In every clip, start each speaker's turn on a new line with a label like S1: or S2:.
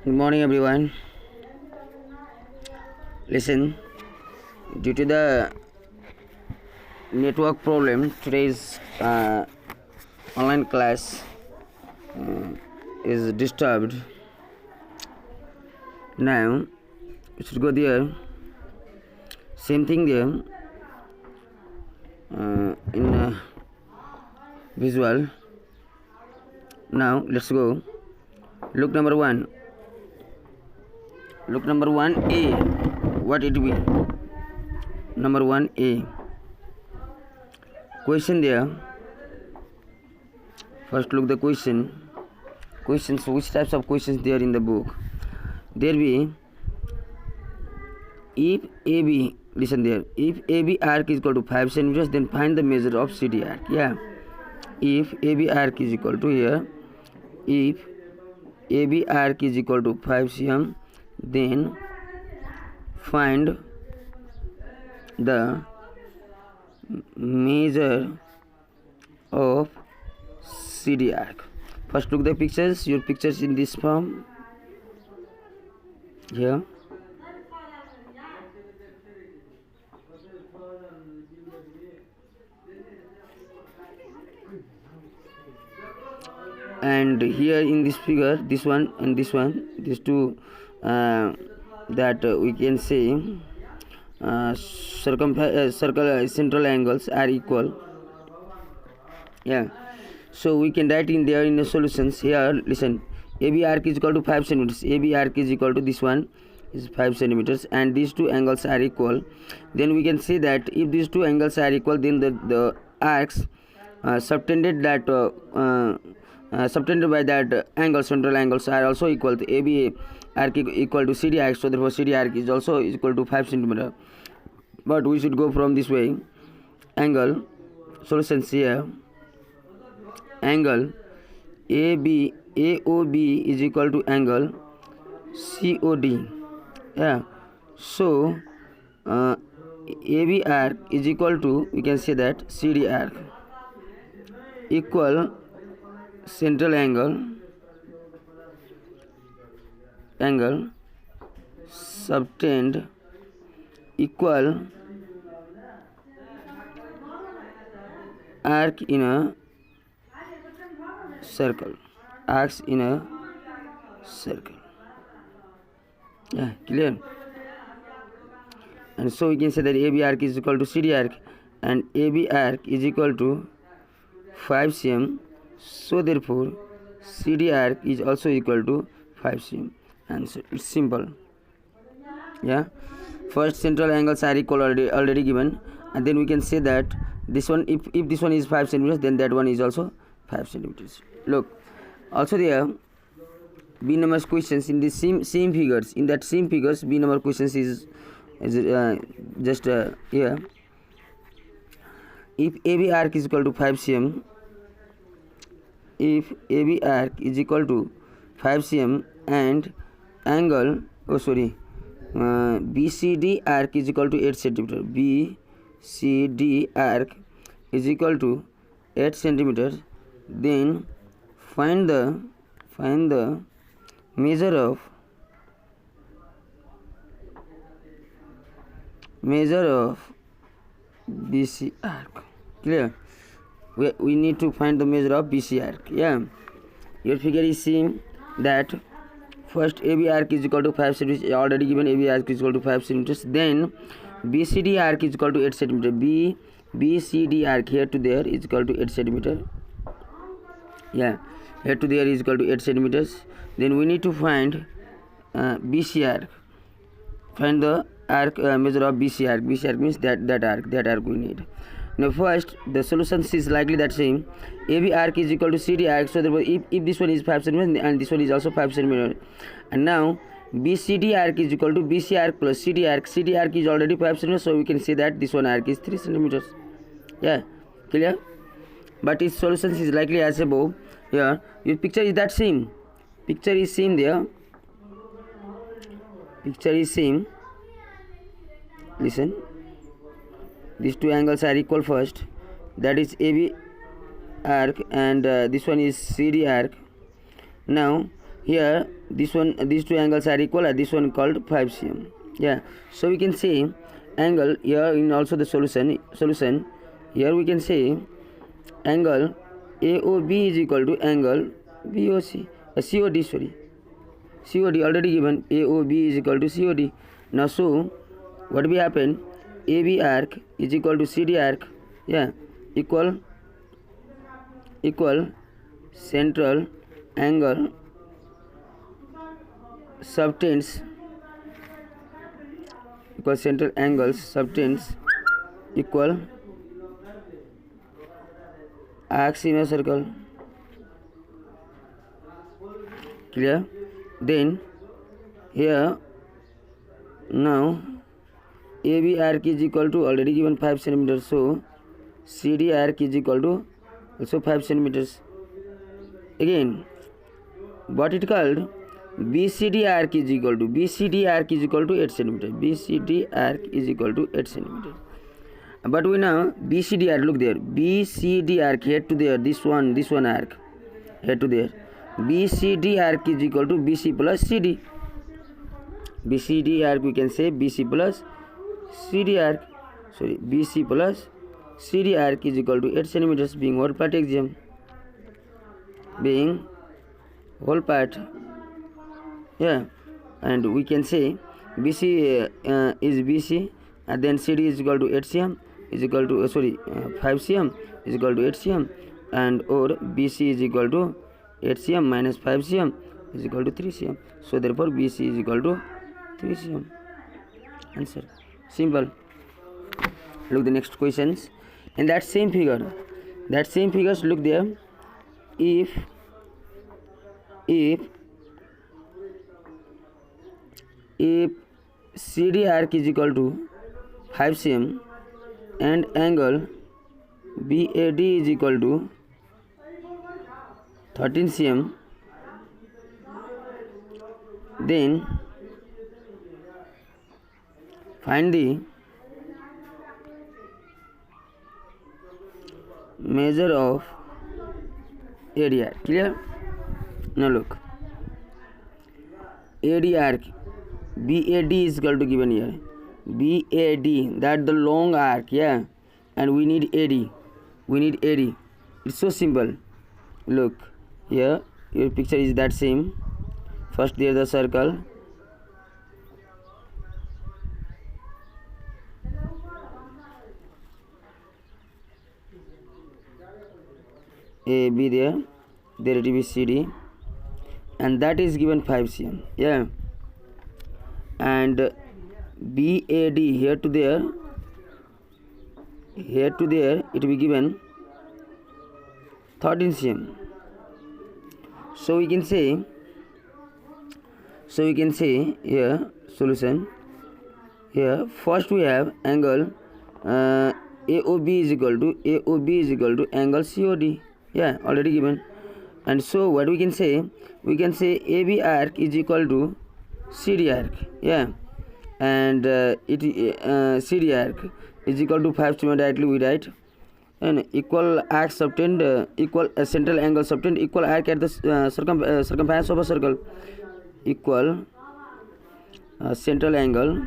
S1: Good morning, everyone. Listen, due to the network problem, today's online class is disturbed. Now, we should go there. Same thing there in visual. Now, let's go. Look number one. Look number 1A. What it will be? Number 1A. Question there. First look the question. Questions. Which types of questions there in the book? There be if AB. Listen there. If AB arc is equal to 5 centimeters, then find the measure of CD arc. Yeah. If AB arc is equal to here. If AB arc is equal to 5 cm, then find the measure of CD arc. First look the pictures. Your pictures in this form here. And here in this figure, this one and this one, these two that we can say circle central angles are equal. Yeah, so we can write in there in the solutions here. Listen, AB arc is equal to 5 centimeters. AB arc is equal to this one is 5 centimeters, and these two angles are equal. Then we can say that if these two angles are equal, then the arcs subtended by that angle, central angles, are also equal to AB arc equal to CD arc. So therefore CD arc is also equal to 5 centimeter. But we should go from this way. Angle solutions here. Angle AOB is equal to angle COD. Yeah. So AB arc is equal to, we can say that CD arc equal central angle subtend equal arc in a circle. Arcs in a circle. Yeah, clear? And so we can say that AB arc is equal to CD arc, and AB arc is equal to 5 cm. So therefore CD arc is also equal to 5 cm. Answer. It's simple. Yeah. First central angles are equal, already given, and then we can say that this one, if this one is 5 centimeters, then that one is also 5 centimeters. Look, also there B number questions in the same figures. In that same figures, B number questions is just here. If AB arc is equal to 5 cm, if AB arc is equal to 5 cm and angle, BCD arc is equal to 8 centimeter. BCD arc is equal to 8 centimeters. Then find the measure of BC arc. Clear? We need to find the measure of BC arc. Yeah, your figure is seeing that first AB arc is equal to 5 centimeters, already given. AB arc is equal to 5 centimeters. Then BCD arc is equal to 8 centimeter. BCD arc here to there is equal to 8 centimeter. Yeah, here to there is equal to 8 centimeters. Then we need to find BC arc. Find the arc measure of BC arc. BC arc means that arc we need. Now first the solution is likely that same. AB arc is equal to CD arc. So therefore if this one is 5 centimeters and this one is also 5 centimeters, and now BCD arc is equal to BC arc plus CD arc. CD arc is already 5 centimeters, so we can say that this one arc is 3 centimeters. Yeah, clear? But its solution is likely as above. Here your picture is that same. Picture is same there. Picture is same. Listen, these two angles are equal first, that is AB arc, and this one is CD arc. Now here these two angles are equal, and this one called 5 cm. Yeah, so we can say angle here in also the solution here we can say angle AOB is equal to angle BOC, COD, sorry, COD already given. AOB is equal to COD. Now so what will happen, AB arc is equal to CD arc, yeah, equal central angle subtends equal central angles subtends equal arcs in a circle. Clear? Then here now AB arc is equal to already given 5 cm, so CD arc is equal to also 5 cm. Again, what it called, BCD arc is equal to 8 cm. BCD arc is equal to 8 cm. But we know BCD arc, look there, BCD arc here to there, this one arc here to there. BCD arc is equal to BC plus CD. BCD arc we can say BC plus CD arc. Sorry, BC plus CD arc is equal to 8 cm, being whole part exam. Being whole part, yeah, and we can say BC is BC, and then CD is equal to 8 cm is equal to 5 cm is equal to 8 cm, and or BC is equal to 8 cm minus 5 cm is equal to 3 cm. So therefore BC is equal to 3 cm. Answer simple. Look the next questions. In that same figures, look there. If CD arc is equal to 5 cm and angle BAD is equal to 13 cm, then find the measure of area. Clear? Now look, AD arc BAD is equal to given here. BAD, that the long arc, yeah, and we need AD. It's so simple. Look here, your picture is that same. First there the circle, AB there it will be CD, and that is given 5 cm, yeah, and BAD here to there it will be given 13 cm. So we can say here solution. Here first we have angle AOB is equal to angle COD, yeah, already given. And so what we can say AB arc is equal to CD arc, yeah, and CD arc is equal to 5 cm, directly we write, and equal arc subtend equal central angle subtend equal arc at the circumference of a circle, equal central angles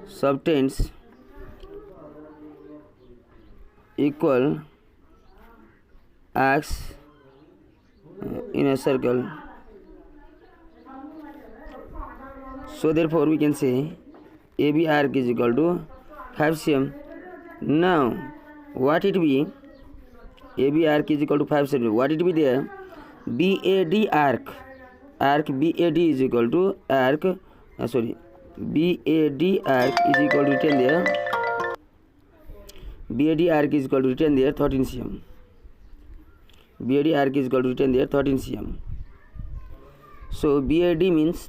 S1: subtends equal arcs in a circle. So therefore we can say AB arc is equal to 5 cm. Now what it be, AB arc is equal to 5 cm, what it be there, BAD arc BAD is equal to arc BAD arc is equal to written there, BAD arc is equal to written there 13 cm. BAD arc is equal to written there 13 cm. So BAD means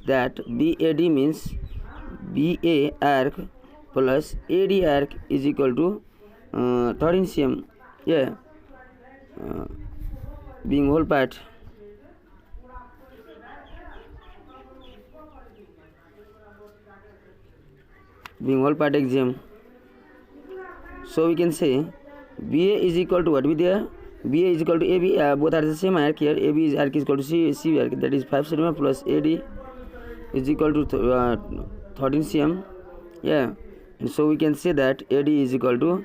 S1: BA arc plus AD arc is equal to 13 cm, yeah, being whole part. Exam. So we can say BA is equal to what be there, BA is equal to AB, both are the same arc here. AB arc is equal to CV arc, that is 5 cm plus AD is equal to 13 cm. Yeah, and so we can say that AD is equal to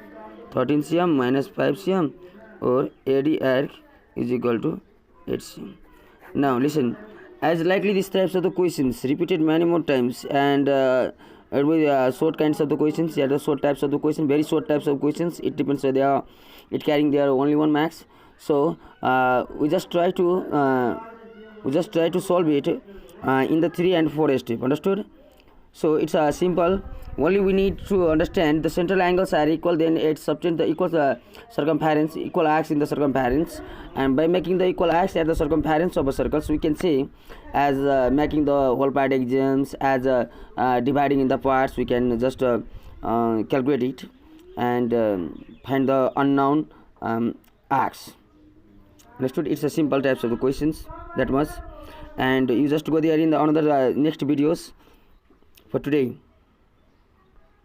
S1: 13 cm minus 5 cm, or AD arc is equal to 8 cm. Now listen, as likely these types of the questions repeated many more times, and it will short kinds of the questions. There are short types of the question, very short types of questions. It depends on their, it carrying their only one max. So we just try to solve it in the 3 and 4 step. Understood? So it's simple. Only we need to understand the central angles are equal, then it subtend the equal circumference, equal arcs in the circumference, and by making the equal arcs at the circumference of a circle, so we can say as making the whole part exams, as dividing in the parts, we can just calculate it and find the unknown arcs. Understood? It's a simple types of the questions, that much, and you just go there in the another next videos for today.